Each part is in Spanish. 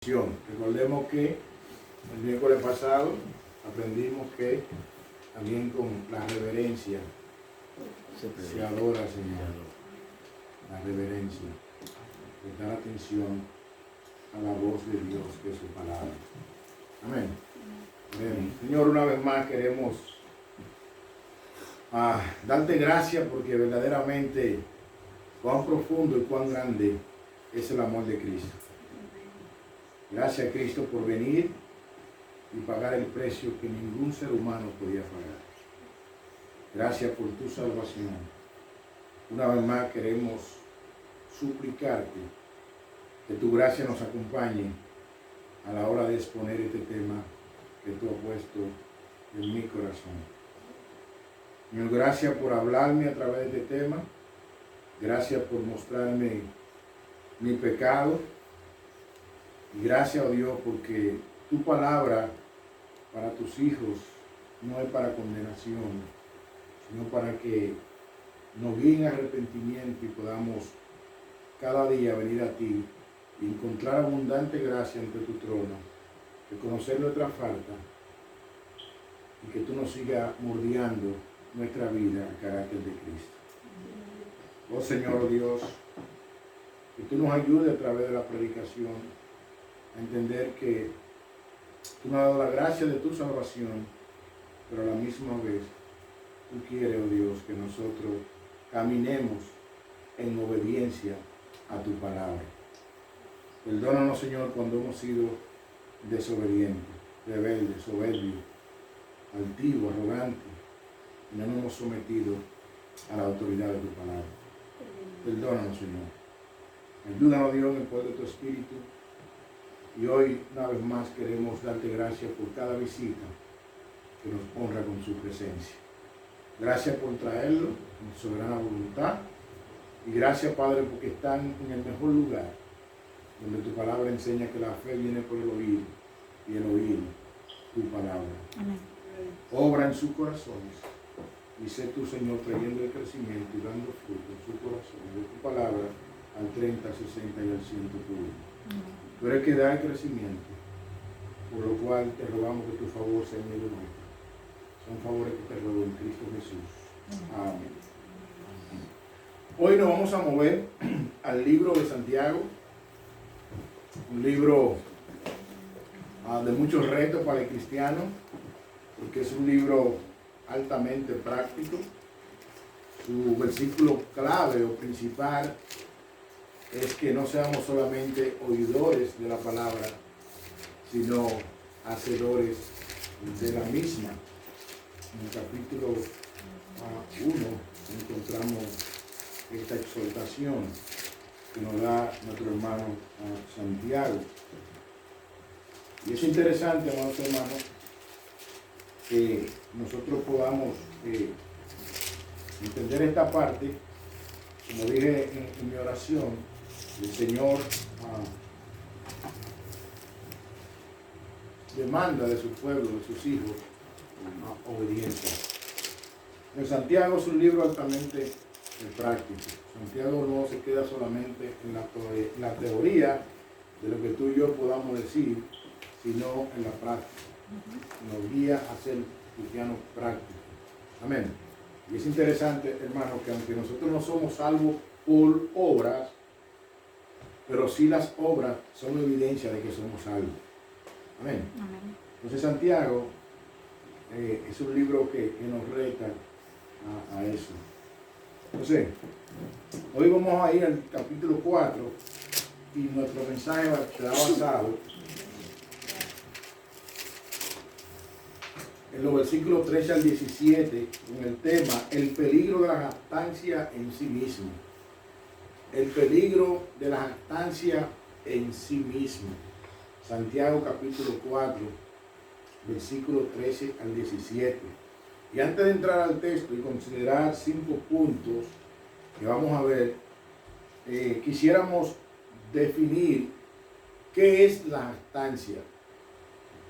Recordemos que el miércoles pasado aprendimos que también con la reverencia se adora al Señor. La reverencia, prestar atención a la voz de Dios, que es su palabra. Amén. Amén. Señor, una vez más queremos darte gracias porque verdaderamente cuán profundo y cuán grande es el amor de Cristo. Gracias, Cristo, por venir y pagar el precio que ningún ser humano podía pagar. Gracias por tu salvación. Una vez más queremos suplicarte que tu gracia nos acompañe a la hora de exponer este tema que tú has puesto en mi corazón. Señor, gracias por hablarme a través de este tema. Gracias por mostrarme mi pecado. Y gracias, oh Dios, porque tu palabra para tus hijos no es para condenación, sino para que nos guíen a arrepentimiento y podamos cada día venir a ti y encontrar abundante gracia ante tu trono, reconocer nuestra falta y que tú nos sigas moldeando nuestra vida al carácter de Cristo. Oh Señor, oh Dios, que tú nos ayudes a través de la predicación a entender que tú nos has dado la gracia de tu salvación, pero a la misma vez tú quieres, oh Dios, que nosotros caminemos en obediencia a tu palabra. Perdónanos, Señor, cuando hemos sido desobedientes, rebeldes, soberbios, altivos, arrogantes, y no nos hemos sometido a la autoridad de tu palabra. Perdónanos, Señor. Ayúdanos, Dios, en el poder de tu Espíritu. Y hoy, una vez más, queremos darte gracias por cada visita que nos honra con su presencia. Gracias por traerlo en soberana voluntad. Y gracias, Padre, porque están en el mejor lugar, donde tu palabra enseña que la fe viene por el oír y el oír tu palabra. Amén. Obra en sus corazones. Y sé tú, Señor, trayendo el crecimiento y dando fruto en su corazón, de tu palabra, al 30, 60 y al 100 por uno. Tú eres el que da el crecimiento, por lo cual te rogamos que tu favor sea en medio nuestro. Son favores que te robo en Cristo Jesús. Amén. Hoy nos vamos a mover al libro de Santiago, un libro de muchos retos para el cristiano, porque es un libro altamente práctico. Su versículo clave o principal es que no seamos solamente oidores de la palabra, sino hacedores de la misma. En el capítulo 1 encontramos esta exhortación que nos da nuestro hermano Santiago. Y es interesante, amados hermanos, que nosotros podamos entender esta parte. Como dije en mi oración, el Señor demanda de su pueblo, de sus hijos, obediencia. En Santiago es un libro altamente práctico. Santiago no se queda solamente en la teoría de lo que tú y yo podamos decir, sino en la práctica. Nos guía a ser cristianos prácticos. Amén. Y es interesante, hermano, que aunque nosotros no somos salvos por obras, pero sí las obras son evidencia de que somos salvos. Amén. Amén. Entonces Santiago es un libro que nos reta a eso. Entonces, hoy vamos a ir al capítulo 4 y nuestro mensaje será basado en los versículos 13 al 17, con el tema el peligro de la jactancia en sí mismo. El peligro de la jactancia en sí mismo. Santiago capítulo 4, versículos 13 al 17. Y antes de entrar al texto y considerar 5 puntos que vamos a ver, quisiéramos definir qué es la jactancia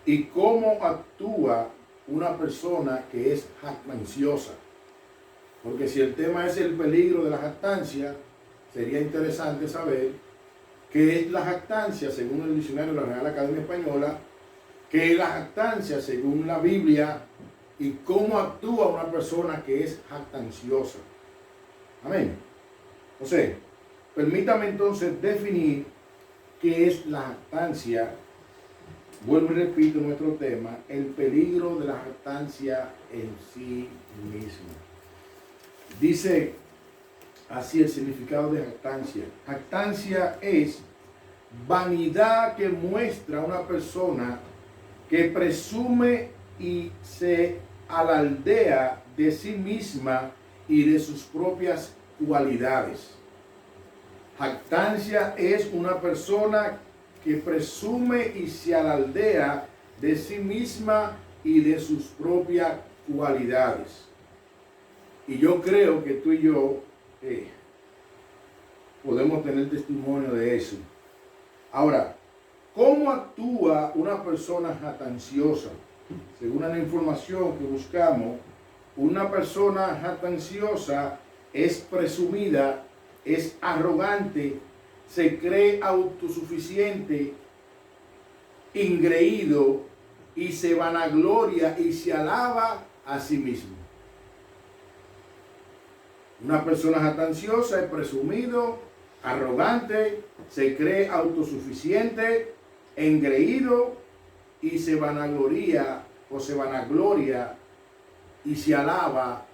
y cómo actúa una persona que es jactanciosa. Porque si el tema es el peligro de la jactancia, sería interesante saber ¿Qué es la jactancia según el diccionario de la Real Academia Española? ¿Qué es la jactancia según la Biblia? ¿Y cómo actúa una persona que es jactanciosa? Amén. O sea, permítame entonces definir qué es la jactancia. Vuelvo y repito nuestro tema, el peligro de la jactancia en sí misma. Dice así el significado de jactancia. Jactancia es vanidad que muestra una persona que presume y se alardea de sí misma y de sus propias cualidades. Jactancia es una persona que presume y se alardea de sí misma y de sus propias cualidades. Y yo creo que tú y yo podemos tener testimonio de eso. Ahora, ¿cómo actúa una persona jactanciosa? Según la información que buscamos, una persona jactanciosa es presumida, es arrogante, se cree autosuficiente, engreído y se vanagloria y se alaba a sí mismo. Una persona jactanciosa es presumido, arrogante, se cree autosuficiente, engreído y se vanagloria y se alaba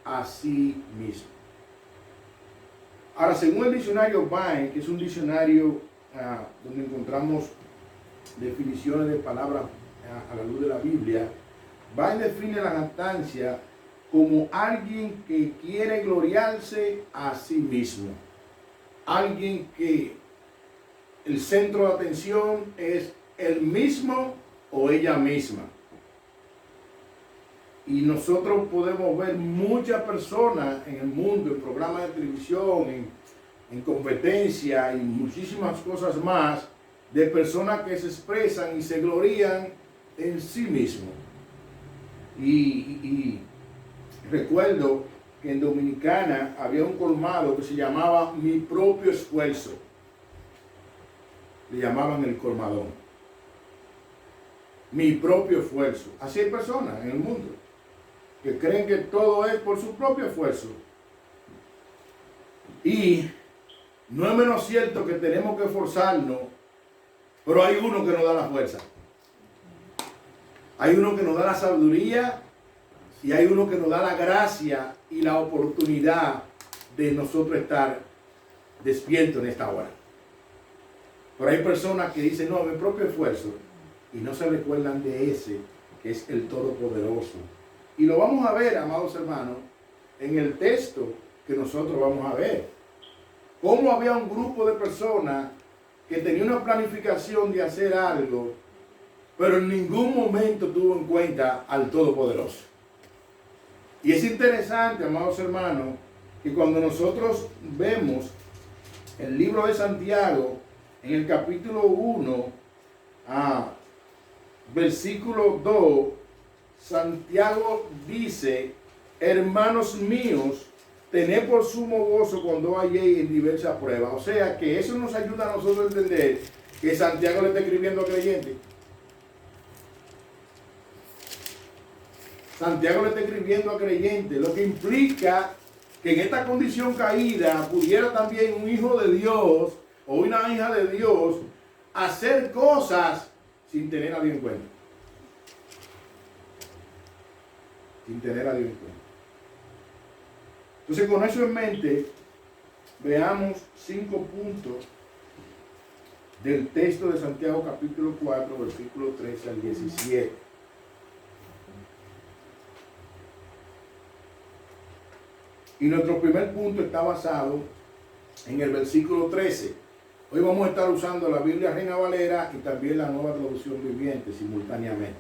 a sí mismo. Ahora, según el diccionario Vine, que es un diccionario donde encontramos definiciones de palabras a la luz de la Biblia, Vine define la jactancia como alguien que quiere gloriarse a sí mismo. Alguien que el centro de atención es él mismo o ella misma. Y nosotros podemos ver muchas personas en el mundo, en programas de televisión, en competencia y muchísimas cosas más, de personas que se expresan y se glorían en sí mismos. Y recuerdo que en Dominicana había un colmado que se llamaba Mi Propio Esfuerzo. Le llamaban el colmadón. Mi propio esfuerzo. Así hay personas en el mundo que creen que todo es por su propio esfuerzo. Y no es menos cierto que tenemos que esforzarnos, pero hay uno que nos da la fuerza. Hay uno que nos da la sabiduría y hay uno que nos da la gracia y la oportunidad de nosotros estar despiertos en esta hora. Pero hay personas que dicen, no, mi propio esfuerzo, y no se recuerdan de ese que es el Todopoderoso. Y lo vamos a ver, amados hermanos, en el texto que nosotros vamos a ver. Cómo había un grupo de personas que tenía una planificación de hacer algo, pero en ningún momento tuvo en cuenta al Todopoderoso. Y es interesante, amados hermanos, que cuando nosotros vemos el libro de Santiago, en el capítulo 1, versículo 2, Santiago dice, hermanos míos, tened por sumo gozo cuando halléis en diversas pruebas. O sea que eso nos ayuda a nosotros a entender que Santiago le está escribiendo a creyentes. Santiago le está escribiendo a creyentes, lo que implica que en esta condición caída pudiera también un hijo de Dios o una hija de Dios hacer cosas sin tener a Dios en cuenta. Sin tener a Dios en cuenta. Entonces, con eso en mente, veamos 5 puntos del texto de Santiago capítulo 4, versículo 13 al 17. Y nuestro primer punto está basado en el versículo 13. Hoy vamos a estar usando la Biblia Reina Valera y también la Nueva Traducción Viviente simultáneamente.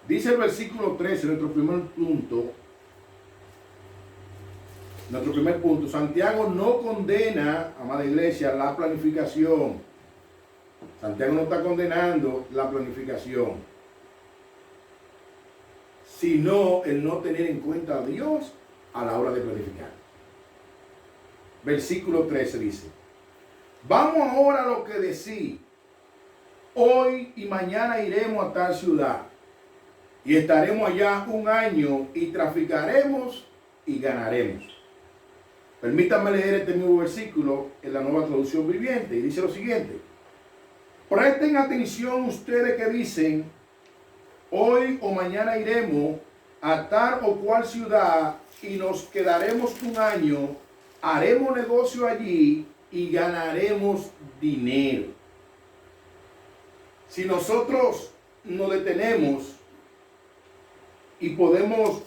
Dice el versículo 13, nuestro primer punto, Santiago no condena, amada iglesia, la planificación. Santiago no está condenando la planificación, sino el no tener en cuenta a Dios a la hora de planificar. Versículo 13 dice, Vamos ahora a lo que decía. Hoy y mañana iremos a tal ciudad y estaremos allá un año y traficaremos y ganaremos. Permítanme leer este mismo versículo en la Nueva Traducción Viviente y dice lo siguiente. Presten atención ustedes que dicen, hoy o mañana iremos a tal o cual ciudad y nos quedaremos un año, haremos negocio allí y ganaremos dinero. Si nosotros nos detenemos y podemos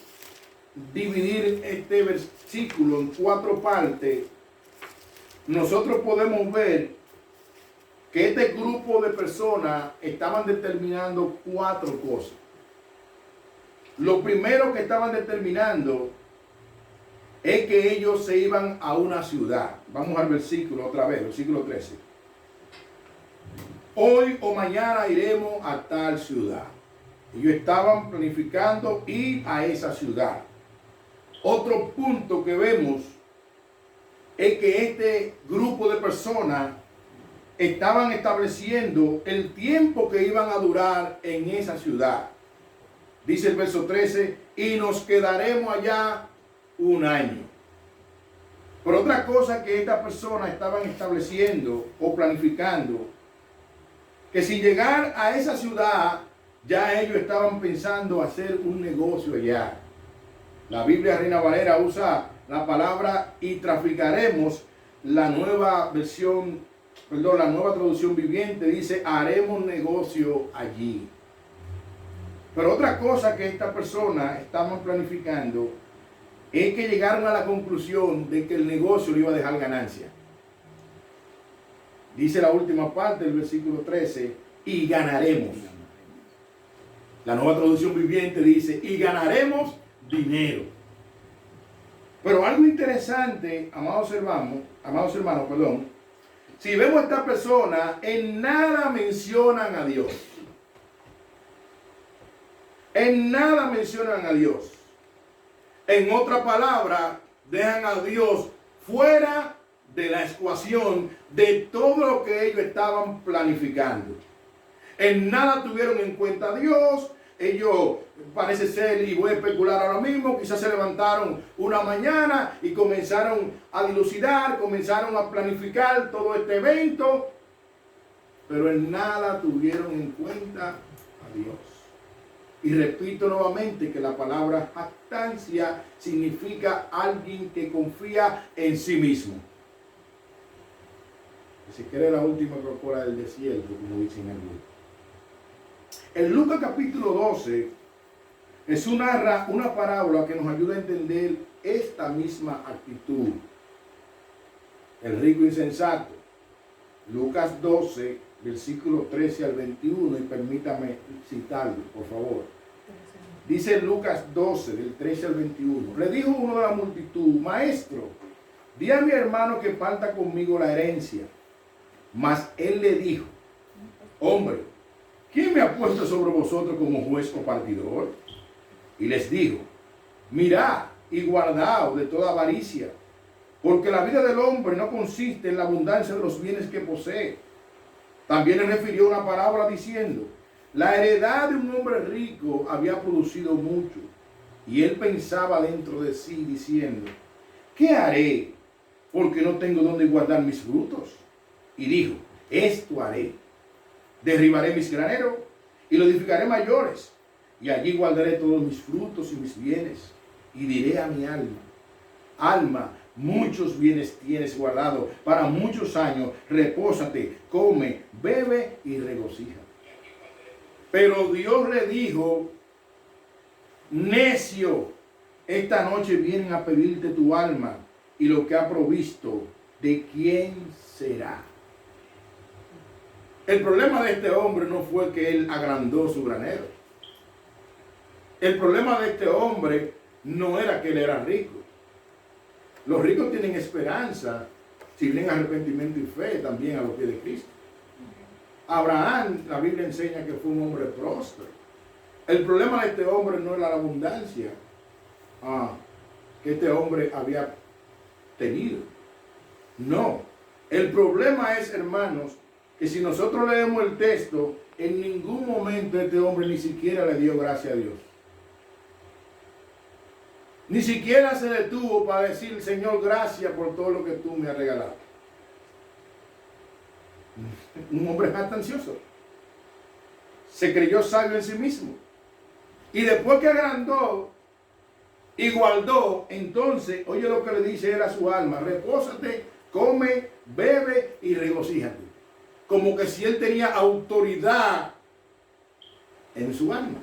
dividir este versículo en 4 partes, nosotros podemos ver que este grupo de personas estaban determinando 4 cosas. Lo primero que estaban determinando es que ellos se iban a una ciudad. Vamos al versículo otra vez, versículo 13. Hoy o mañana iremos a tal ciudad. Ellos estaban planificando ir a esa ciudad. Otro punto que vemos es que este grupo de personas estaban estableciendo el tiempo que iban a durar en esa ciudad. Dice el verso 13, y nos quedaremos allá un año. Pero otra cosa que estas personas estaban estableciendo o planificando, que sin llegar a esa ciudad, ya ellos estaban pensando hacer un negocio allá. La Biblia Reina Valera usa la palabra y traficaremos. La nueva versión, la nueva traducción viviente dice haremos negocio allí. Pero otra cosa que estas personas estaban planificando es que llegaron a la conclusión de que el negocio le iba a dejar ganancia. Dice la última parte del versículo 13, y ganaremos. La nueva traducción viviente dice, y ganaremos dinero. Pero algo interesante, amados hermanos, si vemos a esta persona, en nada mencionan a Dios. En nada mencionan a Dios. En otra palabra, dejan a Dios fuera de la ecuación de todo lo que ellos estaban planificando. En nada tuvieron en cuenta a Dios. Ellos, parece ser, y voy a especular ahora mismo, quizás se levantaron una mañana y comenzaron a dilucidar, comenzaron a planificar todo este evento, pero en nada tuvieron en cuenta a Dios. Y repito nuevamente que la palabra jactancia significa alguien que confía en sí mismo. Si quiere la última Coca-Cola del desierto, como dicen algunos. En Lucas capítulo 12, Jesús narra una parábola que nos ayuda a entender esta misma actitud. El rico insensato. Lucas 12, versículos 13 al 21, y permítame citarlo, por favor. Dice Lucas 12, del 13 al 21. Le dijo uno de la multitud, maestro, di a mi hermano que parta conmigo la herencia. Mas él le dijo, hombre, ¿quién me ha puesto sobre vosotros como juez o partidor? Y les dijo, mirad y guardaos de toda avaricia, porque la vida del hombre no consiste en la abundancia de los bienes que posee. También le refirió una parábola diciendo, la heredad de un hombre rico había producido mucho, y él pensaba dentro de sí diciendo, ¿qué haré? Porque no tengo donde guardar mis frutos. Y dijo, esto haré. Derribaré mis graneros y lo edificaré mayores, y allí guardaré todos mis frutos y mis bienes. Y diré a mi alma, alma, muchos bienes tienes guardado para muchos años, repósate, come, bebe y regocíjate. Pero Dios le dijo, necio, esta noche vienen a pedirte tu alma, y lo que ha provisto, ¿de quién será? El problema de este hombre no fue que él agrandó su granero. El problema de este hombre no era que él era rico. Los ricos tienen esperanza si tienen arrepentimiento y fe también a los pies de Cristo. Abraham, la Biblia enseña que fue un hombre próspero. El problema de este hombre no era la abundancia que este hombre había tenido. No. El problema es, hermanos, que si nosotros leemos el texto, en ningún momento este hombre ni siquiera le dio gracias a Dios. Ni siquiera se detuvo para decir, Señor, gracias por todo lo que tú me has regalado. Un hombre jactancioso. Se creyó sabio en sí mismo. Y después que agrandó y guardó, entonces, oye lo que le dice él a su alma: repósate, come, bebe y regocíjate. Como que si él tenía autoridad en su alma.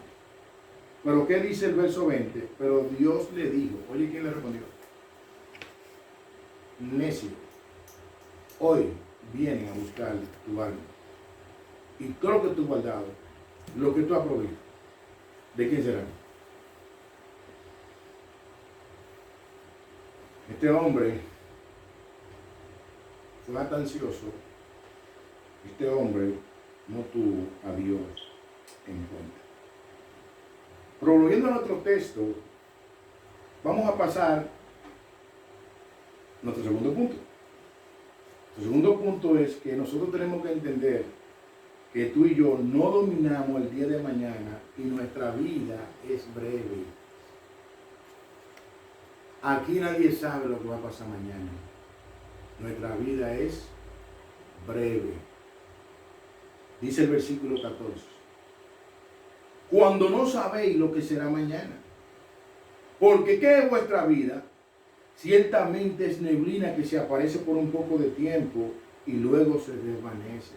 Pero ¿qué dice el verso 20? Pero Dios le dijo, oye, ¿quién le respondió? Necio, hoy vienen a buscar tu alma. Y todo lo que tú has guardado, lo que tú has provisto, ¿de quién será? Este hombre fue tan ansioso. Este hombre no tuvo a Dios en cuenta. Pero volviendo a nuestro texto, vamos a pasar a nuestro segundo punto. El segundo punto es que nosotros tenemos que entender que tú y yo no dominamos el día de mañana y nuestra vida es breve. Aquí nadie sabe lo que va a pasar mañana. Nuestra vida es breve. Dice el versículo 14. Cuando no sabéis lo que será mañana. Porque ¿qué es vuestra vida? Ciertamente es neblina que se aparece por un poco de tiempo y luego se desvanece.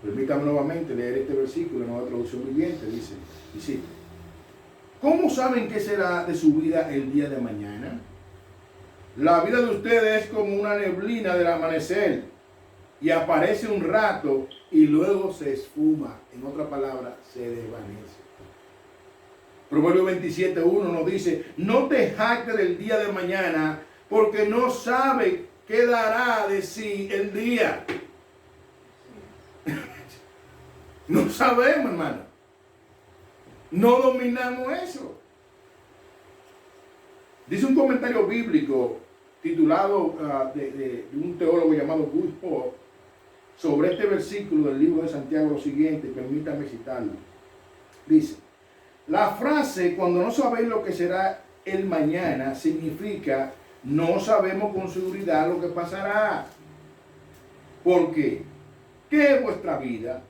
Permítame nuevamente leer este versículo en Nueva Traducción Viviente. Dice, y sí, ¿cómo saben qué será de su vida el día de mañana? La vida de ustedes es como una neblina del amanecer y aparece un rato y luego se esfuma. En otra palabra, se desvanece. Proverbio 27:1 nos dice, no te jactes del día de mañana, porque no sabe qué dará de sí el día. No sabemos, hermano. No dominamos eso. Dice un comentario bíblico titulado de un teólogo llamado Guy Paul sobre este versículo del libro de Santiago lo siguiente, permítame citarlo. Dice, la frase cuando no sabéis lo que será el mañana significa no sabemos con seguridad lo que pasará. ¿Por qué? ¿Qué es vuestra vida?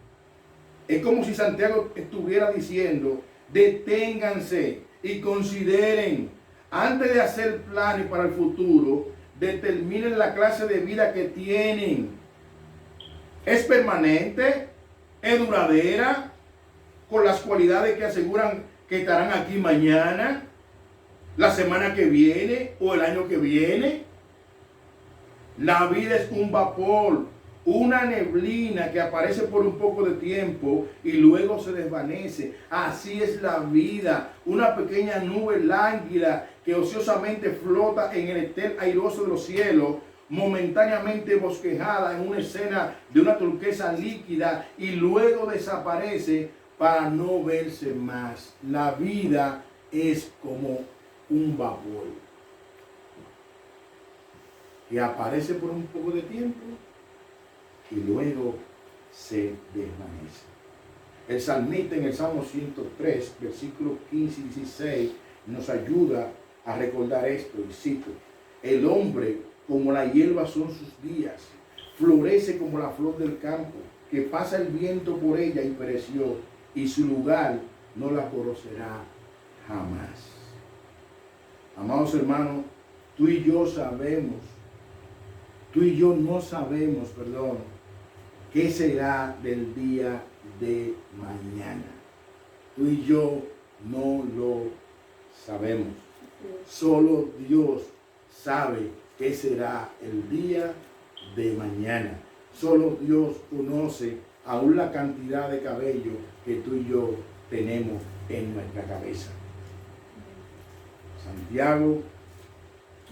Es como si Santiago estuviera diciendo, deténganse y consideren, antes de hacer planes para el futuro, determinen la clase de vida que tienen. ¿Es permanente? ¿Es duradera? ¿Con las cualidades que aseguran que estarán aquí mañana, la semana que viene o el año que viene? La vida es un vapor, una neblina que aparece por un poco de tiempo y luego se desvanece. Así es la vida, una pequeña nube lánguida que ociosamente flota en el estel airoso de los cielos, momentáneamente bosquejada en una escena de una turquesa líquida y luego desaparece para no verse más. La vida es como un vapor que aparece por un poco de tiempo y luego se desvanece. El salmista en el Salmo 103, versículos 15 y 16, nos ayuda a recordar esto, y cito, el hombre como la hierba son sus días, florece como la flor del campo, que pasa el viento por ella y pereció, y su lugar no la conocerá jamás. Amados hermanos, tú y yo no sabemos, qué será del día de mañana. Tú y yo no lo sabemos. Solo Dios sabe qué será el día de mañana. Solo Dios conoce aún la cantidad de cabello que tú y yo tenemos en nuestra cabeza. Santiago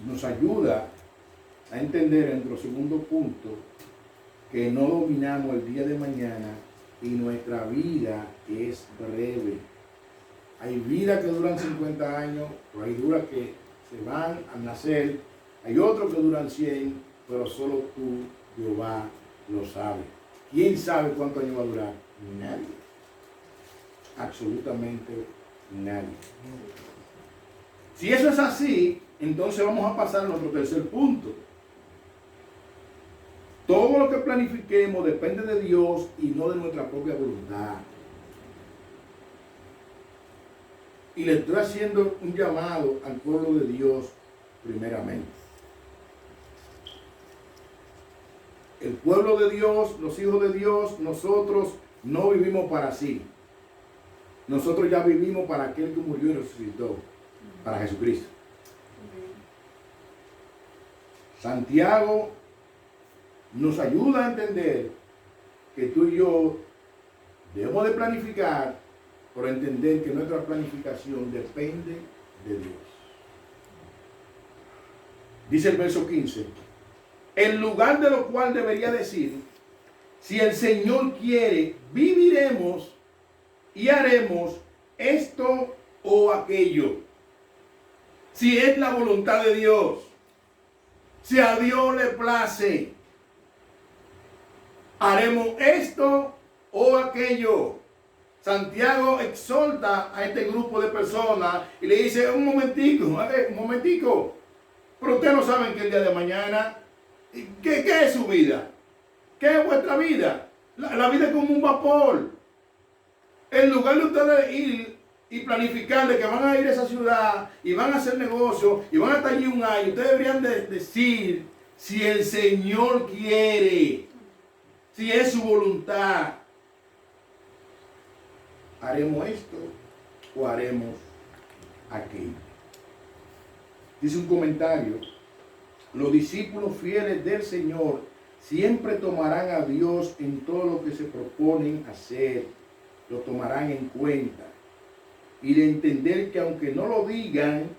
nos ayuda a entender en nuestro segundo punto que no dominamos el día de mañana y nuestra vida es breve. Hay vidas que duran 50 años, pero hay vidas que se van al nacer, hay otros que duran 100 pero solo tú, Jehová, lo sabes. ¿Quién sabe cuántos años va a durar? Nadie. Absolutamente nadie. Si eso es así, entonces vamos a pasar a nuestro tercer punto. Todo lo que planifiquemos depende de Dios y no de nuestra propia voluntad. Y le estoy haciendo un llamado al pueblo de Dios primeramente. El pueblo de Dios, los hijos de Dios, nosotros no vivimos para sí. Nosotros ya vivimos para aquel que murió y resucitó, para Jesucristo. Santiago nos ayuda a entender que tú y yo debemos de planificar, por entender que nuestra planificación depende de Dios. Dice el verso 15, en lugar de lo cual debería decir, si el Señor quiere, viviremos y haremos esto o aquello. Si es la voluntad de Dios, si a Dios le place, haremos esto o aquello. Santiago exhorta a este grupo de personas y le dice, un momentico, pero ustedes no saben que el día de mañana, ¿qué es su vida? ¿Qué es vuestra vida? La vida es como un vapor. En lugar de ustedes ir y planificar de que van a ir a esa ciudad y van a hacer negocios y van a estar allí un año, ustedes deberían de decir, si el Señor quiere, si es su voluntad, haremos esto o haremos aquello. Dice un comentario, los discípulos fieles del Señor siempre tomarán a Dios en todo lo que se proponen hacer, lo tomarán en cuenta. Y de entender que aunque no lo digan,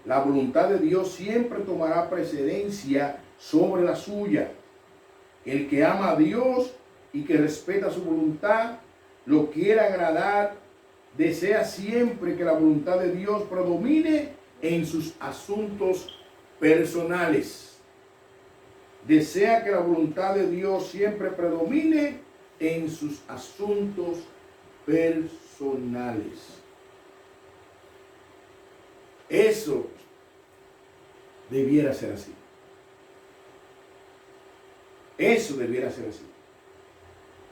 la voluntad de Dios siempre tomará precedencia sobre la suya. El que ama a Dios y que respeta su voluntad, lo quiere agradar, desea siempre que la voluntad de Dios predomine en sus asuntos personales. Desea que la voluntad de Dios siempre predomine en sus asuntos personales. Eso debiera ser así. Eso debiera ser así.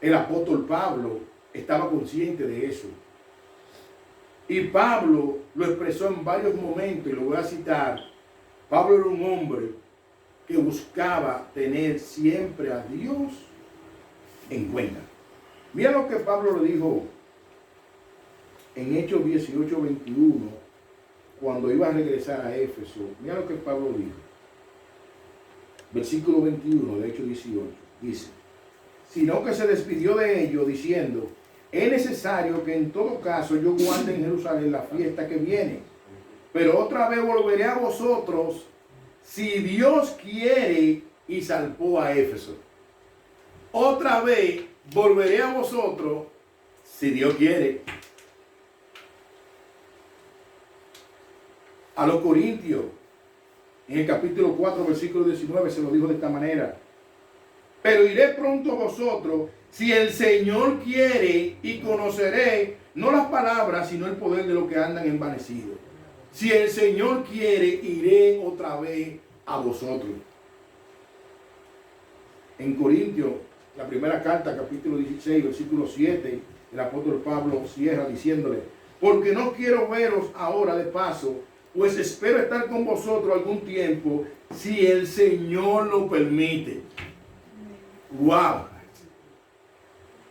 El apóstol Pablo estaba consciente de eso. Y Pablo lo expresó en varios momentos, y lo voy a citar. Pablo era un hombre que buscaba tener siempre a Dios en cuenta. Mira lo que Pablo le dijo en Hechos 18:21, cuando iba a regresar a Éfeso. Mira lo que Pablo dijo. Versículo 21 de Hechos 18. Dice, sino que se despidió de ellos diciendo, es necesario que en todo caso yo guarde en Jerusalén la fiesta que viene. Pero otra vez volveré a vosotros, si Dios quiere, y salpó a Éfeso. Otra vez volveré a vosotros, si Dios quiere. A los Corintios, en el capítulo 4, versículo 19, se lo dijo de esta manera. Pero iré pronto a vosotros, si el Señor quiere, y conoceré, no las palabras, sino el poder de los que andan envanecidos. Si el Señor quiere, iré otra vez a vosotros. En Corintios, la primera carta, capítulo 16, versículo 7, el apóstol Pablo cierra diciéndole, porque no quiero veros ahora de paso, pues espero estar con vosotros algún tiempo, si el Señor lo permite. ¡Wow!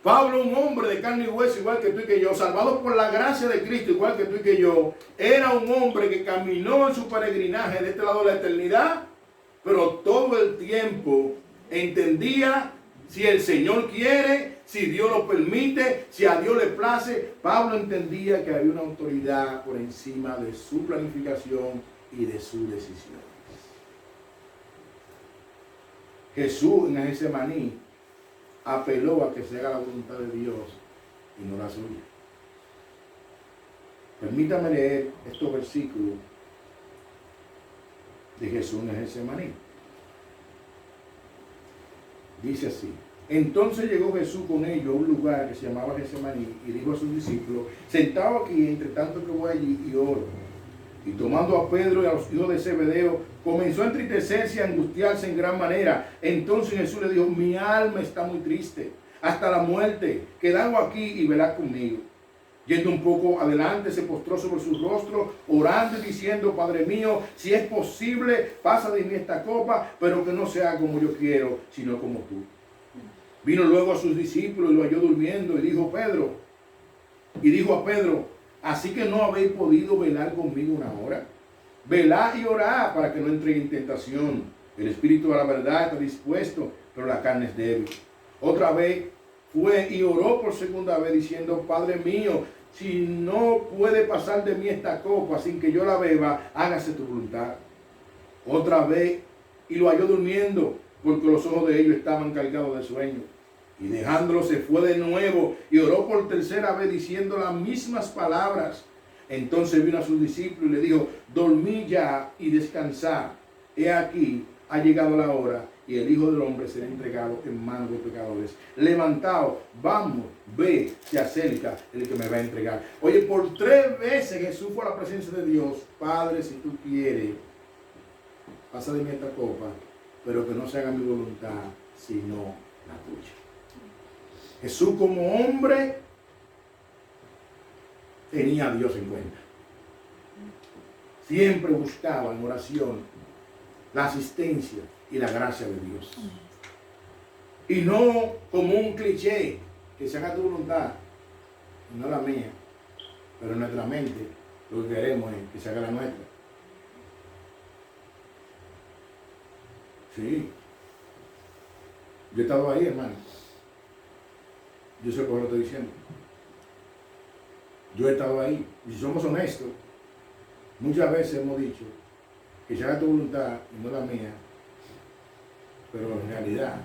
Pablo, un hombre de carne y hueso igual que tú y que yo, salvado por la gracia de Cristo igual que tú y que yo, era un hombre que caminó en su peregrinaje de este lado de la eternidad, pero todo el tiempo entendía, si el Señor quiere, si Dios lo permite, si a Dios le place. Pablo entendía que había una autoridad por encima de su planificación y de su decisión. Jesús en Getsemaní apeló a que se haga la voluntad de Dios y no la suya. Permítame leer estos versículos de Jesús en Getsemaní. Dice así: entonces llegó Jesús con ellos a un lugar que se llamaba Getsemaní y dijo a sus discípulos: sentado aquí, entre tanto que voy allí y oro. Y tomando a Pedro y a los hijos de Zebedeo, comenzó a entristecerse y a angustiarse en gran manera. Entonces Jesús le dijo: mi alma está muy triste, hasta la muerte. Quedad aquí y velad conmigo. Yendo un poco adelante, se postró sobre su rostro, orando y diciendo: Padre mío, si es posible, pasa de mí esta copa, pero que no sea como yo quiero, sino como tú. Vino luego a sus discípulos y lo halló durmiendo y dijo a Pedro: así que no habéis podido velar conmigo una hora. Velad y orad para que no entréis en tentación. El espíritu a la verdad está dispuesto, pero la carne es débil. Otra vez fue y oró por segunda vez diciendo: Padre mío, si no puede pasar de mí esta copa sin que yo la beba, hágase tu voluntad. Otra vez y lo halló durmiendo, porque los ojos de ellos estaban cargados de sueño. Y dejándolo se fue de nuevo y oró por tercera vez diciendo las mismas palabras. Entonces vino a sus discípulos y le dijo: dormid ya y descansad. He aquí, ha llegado la hora y el Hijo del Hombre será entregado en manos de pecadores. Levantaos, vamos, ve, se acerca el que me va a entregar. Oye, por 3 veces Jesús fue a la presencia de Dios: Padre, si tú quieres, pasa de mí esta copa, pero que no se haga mi voluntad, sino la tuya. Jesús como hombre tenía a Dios en cuenta. Siempre buscaba en oración la asistencia y la gracia de Dios. Y no como un cliché, que se haga tu voluntad, y no la mía. Pero en nuestra mente lo que queremos es que se haga la nuestra. Sí. Yo he estado ahí, hermano. Yo sé por qué lo estoy diciendo. Yo he estado ahí. Y si somos honestos, muchas veces hemos dicho que se haga tu voluntad y no la mía. Pero en realidad,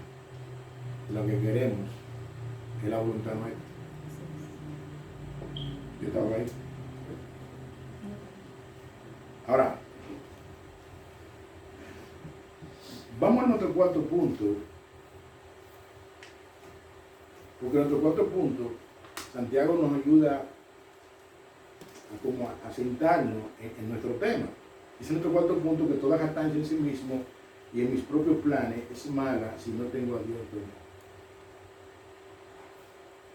lo que queremos es la voluntad nuestra. Yo he estado ahí. Ahora, vamos a nuestro cuarto punto. Porque nuestro cuarto punto, Santiago nos ayuda a sentarnos en nuestro tema. Dice nuestro cuarto punto que toda jactancia en sí mismo y en mis propios planes es mala si no tengo a Dios en cuenta.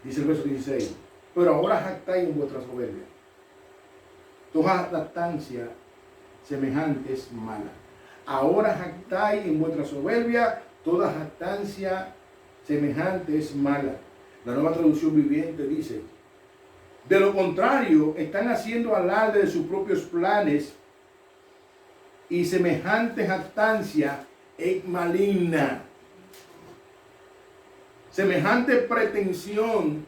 Dice el verso 16: pero ahora jactáis en vuestra soberbia. Toda jactancia semejante es mala. Ahora jactáis en vuestra soberbia, toda jactancia semejante es mala. La Nueva Traducción Viviente dice: de lo contrario, están haciendo alarde de sus propios planes, y semejante jactancia es maligna. Semejante pretensión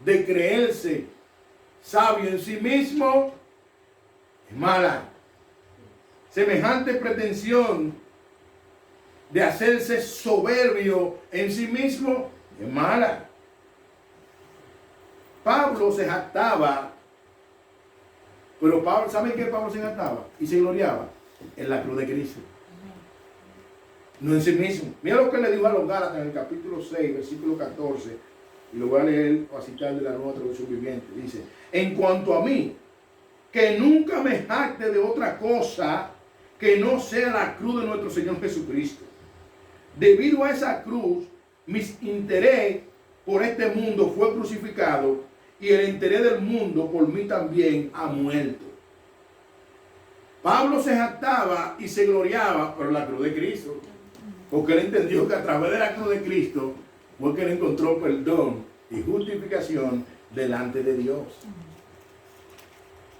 de creerse sabio en sí mismo es mala. Semejante pretensión de hacerse soberbio en sí mismo es mala. Pablo se jactaba, pero Pablo, ¿saben qué Pablo se jactaba? Y se gloriaba en la cruz de Cristo. No en sí mismo. Mira lo que le dijo a los Gálatas en el capítulo 6, versículo 14. Y lo voy a leer o a citar de la Nueva Traducción Viviente. Dice: en cuanto a mí, que nunca me jacte de otra cosa que no sea la cruz de nuestro Señor Jesucristo. Debido a esa cruz, mi interés por este mundo fue crucificado, y el interés del mundo por mí también ha muerto. Pablo se jactaba y se gloriaba por la cruz de Cristo, porque él entendió que a través de la cruz de Cristo fue que él encontró perdón y justificación delante de Dios.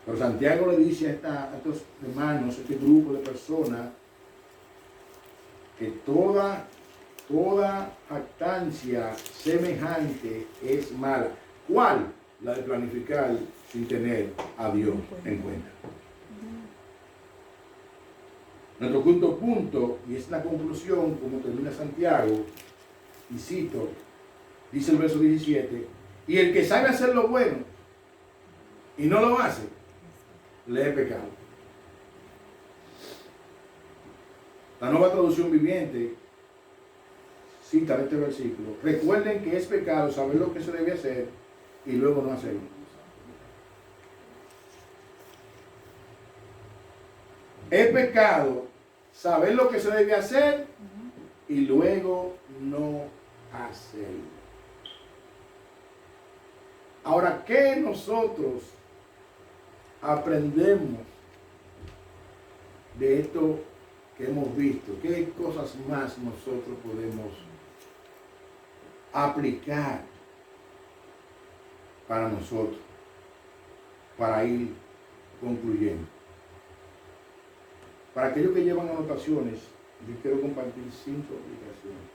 Pero Santiago le dice a estos hermanos, a este grupo de personas, que toda jactancia semejante es mala. ¿Cuál? La de planificar sin tener a Dios en cuenta. Nuestro quinto punto, y es la conclusión como termina Santiago, y cito, dice el verso 17: y el que sabe hacer lo bueno y no lo hace, le es pecado. La Nueva Traducción Viviente cita este versículo, recuerden que es pecado saber lo que se debe hacer y luego no hacerlo. Es pecado saber lo que se debe hacer y luego no hacerlo. Ahora, ¿qué nosotros aprendemos de esto que hemos visto? ¿Qué cosas más nosotros podemos aplicar para nosotros, para ir concluyendo? Para aquellos que llevan anotaciones, yo quiero compartir 5 aplicaciones.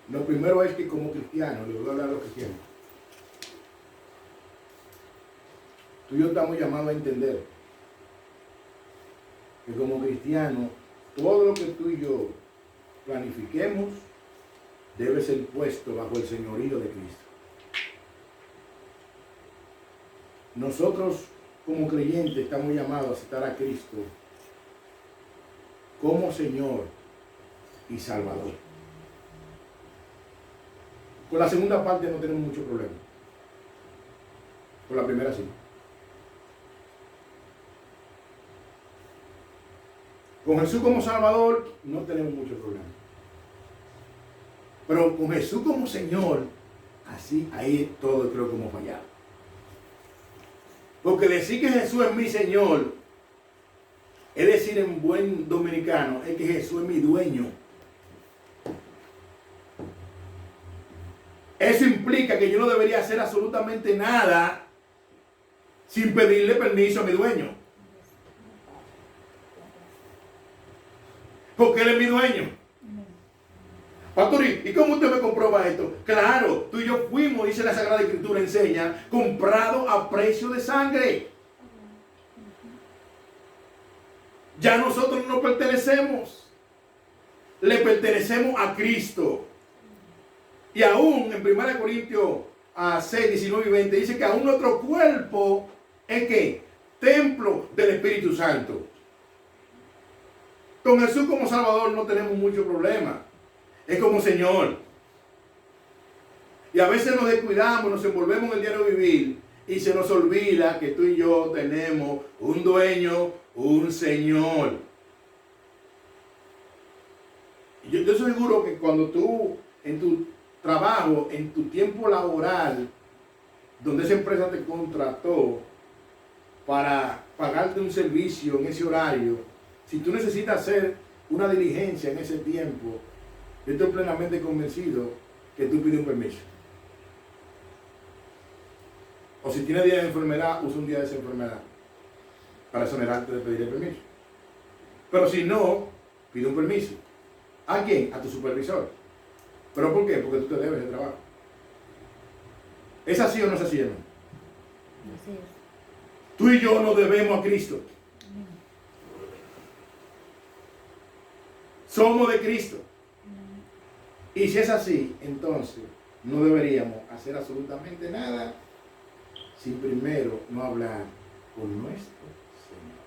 Lo primero es que como cristiano, les voy a hablar a los cristianos. Tú y yo estamos llamados a entender que como cristianos, todo lo que tú y yo planifiquemos debe ser puesto bajo el señorío de Cristo. Nosotros como creyentes estamos llamados a aceptar a Cristo como Señor y Salvador. Con la segunda parte no tenemos mucho problema. Con la primera sí. Con Jesús como Salvador no tenemos mucho problema. Pero con Jesús como Señor, así, ahí todo creo que hemos fallado. Porque decir que Jesús es mi Señor, es decir en buen dominicano, es que Jesús es mi dueño. Eso implica que yo no debería hacer absolutamente nada sin pedirle permiso a mi dueño. Porque Él es mi dueño. Pastor, ¿y cómo usted me comprueba esto? Claro, tú y yo fuimos, dice la Sagrada Escritura, enseña, comprado a precio de sangre. Ya nosotros no pertenecemos. Le pertenecemos a Cristo. Y aún en 1 Corintios 6, 19 y 20 dice que aún nuestro cuerpo es ¿qué? Templo del Espíritu Santo. Con Jesús como Salvador no tenemos mucho problema. Es como Señor. Y a veces nos descuidamos, nos envolvemos en el diario vivir y se nos olvida que tú y yo tenemos un dueño, un Señor. Y yo estoy seguro que cuando tú en tu trabajo, en tu tiempo laboral, donde esa empresa te contrató para pagarte un servicio en ese horario, si tú necesitas hacer una diligencia en ese tiempo, yo estoy plenamente convencido que tú pides un permiso. O si tienes día de enfermedad, usa un día de esa enfermedad para exonerarte de pedir el permiso. Pero si no, pide un permiso. ¿A quién? A tu supervisor. ¿Pero por qué? Porque tú te debes de trabajo. ¿Es así o no es así, hermano? Así es. Tú y yo nos debemos a Cristo. Somos de Cristo. Y si es así, entonces no deberíamos hacer absolutamente nada sin primero no hablar con nuestro Señor.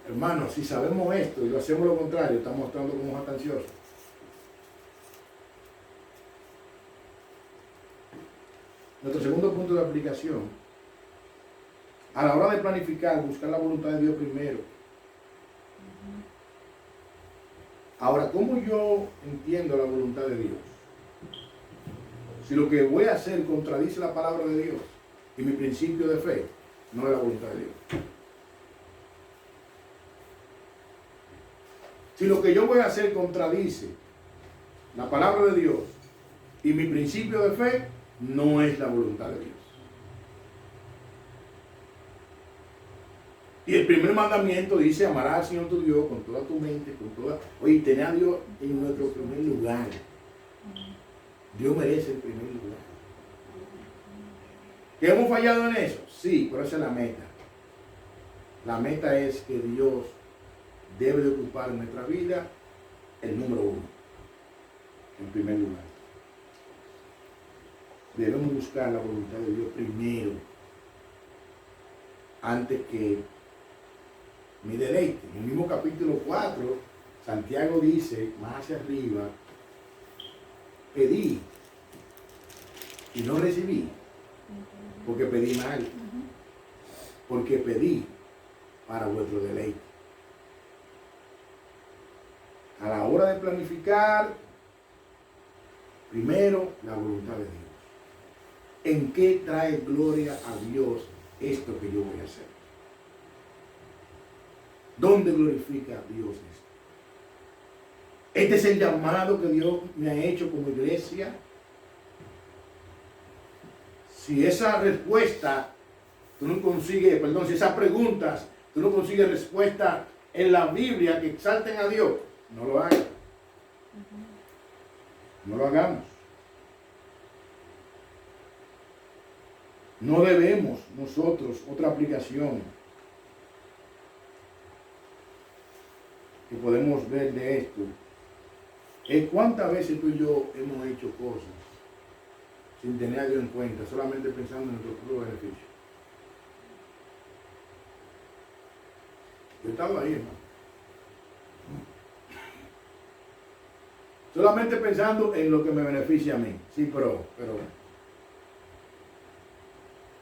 Hermanos, si sabemos esto y lo hacemos lo contrario, estamos mostrando como jactanciosos. Nuestro segundo punto de aplicación, a la hora de planificar, buscar la voluntad de Dios primero. Ahora, ¿cómo yo entiendo la voluntad de Dios? Si lo que voy a hacer contradice la palabra de Dios y mi principio de fe, no es la voluntad de Dios. Si lo que yo voy a hacer contradice la palabra de Dios y mi principio de fe, no es la voluntad de Dios. Y el primer mandamiento dice, amarás al Señor tu Dios con toda tu mente, con toda... Oye, tener a Dios en nuestro primer lugar. Dios merece el primer lugar. ¿Que hemos fallado en eso? Sí, pero esa es la meta. La meta es que Dios debe de ocupar en nuestra vida el número 1, en primer lugar. debemos buscar la voluntad de Dios primero, antes que mi deleite. En el mismo capítulo 4, Santiago dice, más hacia arriba, pedí y no recibí, porque pedí mal, porque pedí para vuestro deleite. A la hora de planificar, primero la voluntad de Dios. ¿En qué trae gloria a Dios esto que yo voy a hacer? ¿Dónde glorifica a Dios esto? Este es el llamado que Dios me ha hecho como iglesia. Si esa respuesta, tú no consigues, perdón, si esas preguntas, tú no consigues respuesta en la Biblia que exalten a Dios, no lo hagas. No lo hagamos. No debemos nosotros, otra aplicación que podemos ver de esto, es cuántas veces tú y yo hemos hecho cosas sin tener a Dios en cuenta, solamente pensando en nuestro propio beneficio. Yo he estado ahí, hermano. Solamente pensando en lo que me beneficia a mí. Sí, pero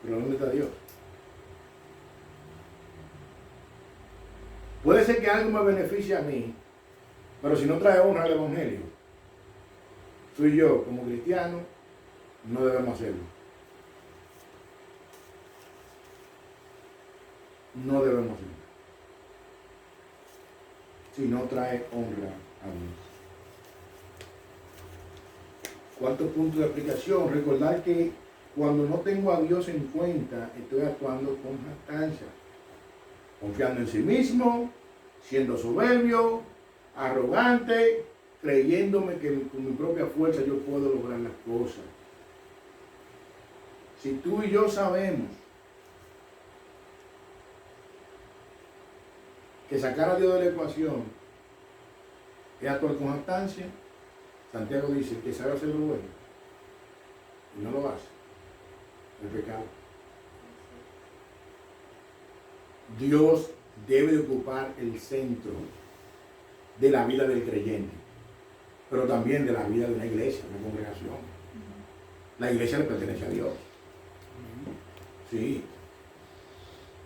¿dónde está Dios? Puede ser que algo me beneficie a mí, pero si no trae honra al Evangelio, tú y yo, como cristianos, no debemos hacerlo. No debemos hacerlo. Si no trae honra a Dios. Cuarto punto de aplicación, recordar que cuando no tengo a Dios en cuenta, estoy actuando con jactancia, confiando en sí mismo, siendo soberbio, arrogante, creyéndome que con mi propia fuerza yo puedo lograr las cosas. Si tú y yo sabemos que sacar a Dios de la ecuación es actuar con jactancia, Santiago dice que sabe hacer lo bueno y no lo hace, es pecado. Dios debe de ocupar el centro de la vida del creyente, pero también de la vida de una iglesia, una congregación. La iglesia le pertenece a Dios. Sí.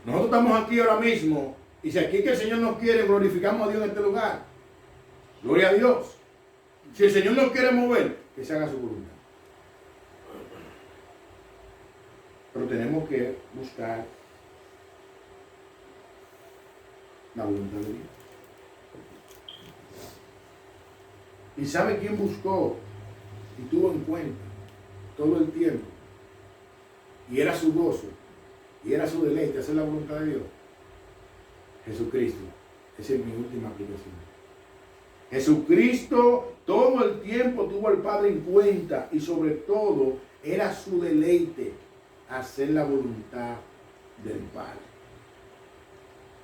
Nosotros estamos aquí ahora mismo, y si aquí que el Señor nos quiere, glorificamos a Dios en este lugar. Gloria a Dios. Si el Señor nos quiere mover, que se haga su voluntad. Pero tenemos que buscar la voluntad de Dios. ¿Y sabe quién buscó y tuvo en cuenta todo el tiempo? Y era su gozo, y era su deleite hacer la voluntad de Dios. Jesucristo. Esa es mi última aplicación. Jesucristo todo el tiempo tuvo al Padre en cuenta y sobre todo era su deleite hacer la voluntad del Padre.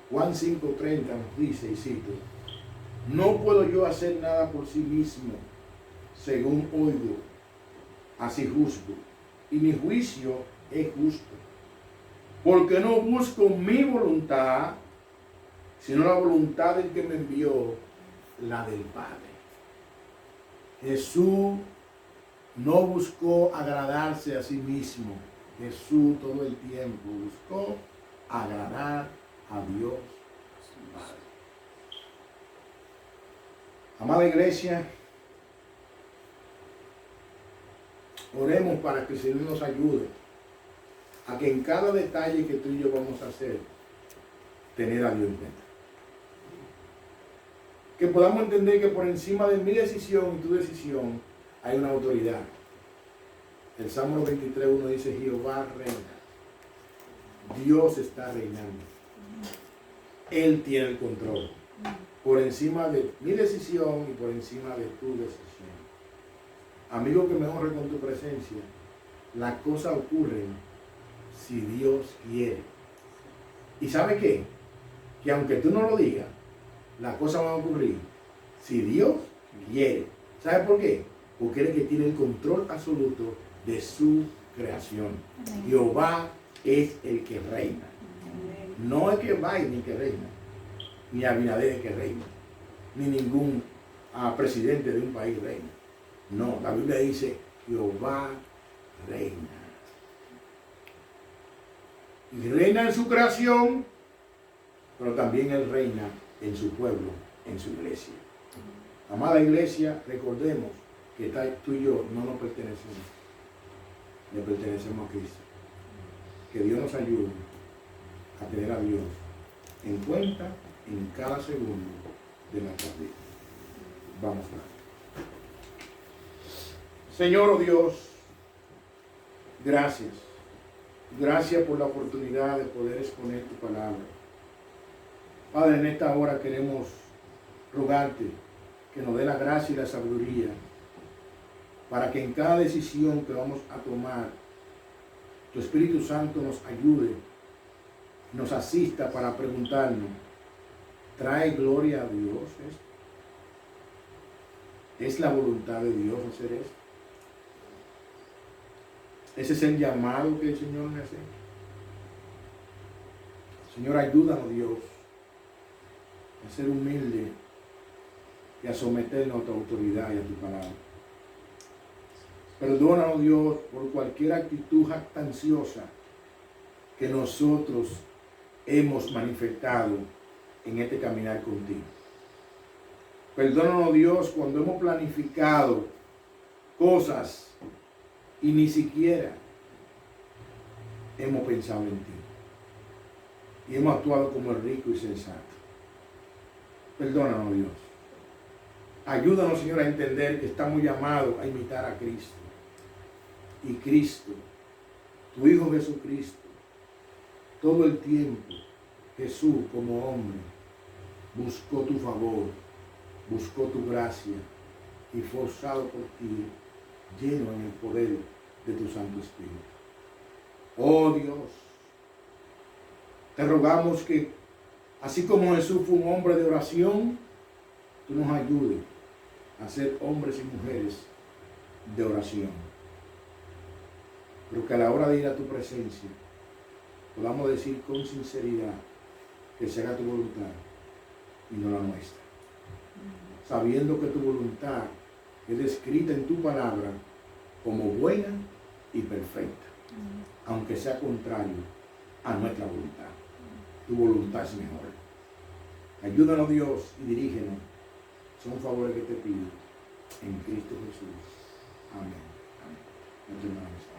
Juan 5:30 nos dice, y cito, no puedo yo hacer nada por sí mismo, según oigo, así juzgo, y mi juicio es justo, porque no busco mi voluntad, sino la voluntad del que me envió, la del Padre. Jesús no buscó agradarse a sí mismo. Jesús todo el tiempo buscó agradar a Dios su Padre. Amada iglesia, oremos para que el Señor nos ayude a que en cada detalle que tú y yo vamos a hacer, tener a Dios en cuenta. Que podamos entender que por encima de mi decisión y tu decisión hay una autoridad. El Salmo 23:1 dice, Jehová reina. Dios está reinando. Él tiene el control. Por encima de mi decisión y por encima de tu decisión. Amigo que me honre con tu presencia, las cosas ocurren si Dios quiere. ¿Y sabe qué? Que aunque tú no lo digas, las cosas van a ocurrir si Dios quiere. ¿Sabe por qué? Porque Él es el que tiene el control absoluto de su creación. Jehová es el que reina. No es que Biden que reina, ni Abinader que reina, ni ningún presidente de un país reina. No, la Biblia dice Jehová reina. Y reina en su creación, pero también Él reina en su pueblo, en su iglesia. Amada iglesia, recordemos que tú y yo no nos pertenecemos, le pertenecemos a Cristo. Que Dios nos ayude a tener a Dios en cuenta en cada segundo de nuestra vida. Vamos a orar. Señor, oh Dios, gracias. Gracias por la oportunidad de poder exponer tu palabra. Padre, en esta hora queremos rogarte que nos dé la gracia y la sabiduría para que en cada decisión que vamos a tomar, tu Espíritu Santo nos ayude, nos asista para preguntarnos, ¿trae gloria a Dios esto? ¿Es la voluntad de Dios hacer esto? Ese es el llamado que el Señor me hace. Señor, ayúdanos, Dios, a ser humilde y a someternos a tu autoridad y a tu palabra. Perdónanos, Dios, por cualquier actitud jactanciosa que nosotros hemos manifestado en este caminar contigo. Perdónanos, Dios, cuando hemos planificado cosas y ni siquiera hemos pensado en ti. Y hemos actuado como el rico y sensato. Perdónanos, Dios. Ayúdanos, Señor, a entender que estamos llamados a imitar a Cristo. Y Cristo, tu Hijo Jesucristo, todo el tiempo, Jesús como hombre, buscó tu favor, buscó tu gracia y forzado por ti, lleno en el poder de tu Santo Espíritu. Oh Dios, te rogamos que, así como Jesús fue un hombre de oración, tú nos ayudes a ser hombres y mujeres de oración. Pero que a la hora de ir a tu presencia, podamos decir con sinceridad que se haga tu voluntad y no la nuestra. Sabiendo que tu voluntad es descrita en tu palabra como buena y perfecta, aunque sea contrario a nuestra voluntad. Tu voluntad es mejor. Ayúdanos, Dios, y dirígenos. Son favores que te pido en Cristo Jesús. Amén. Amén.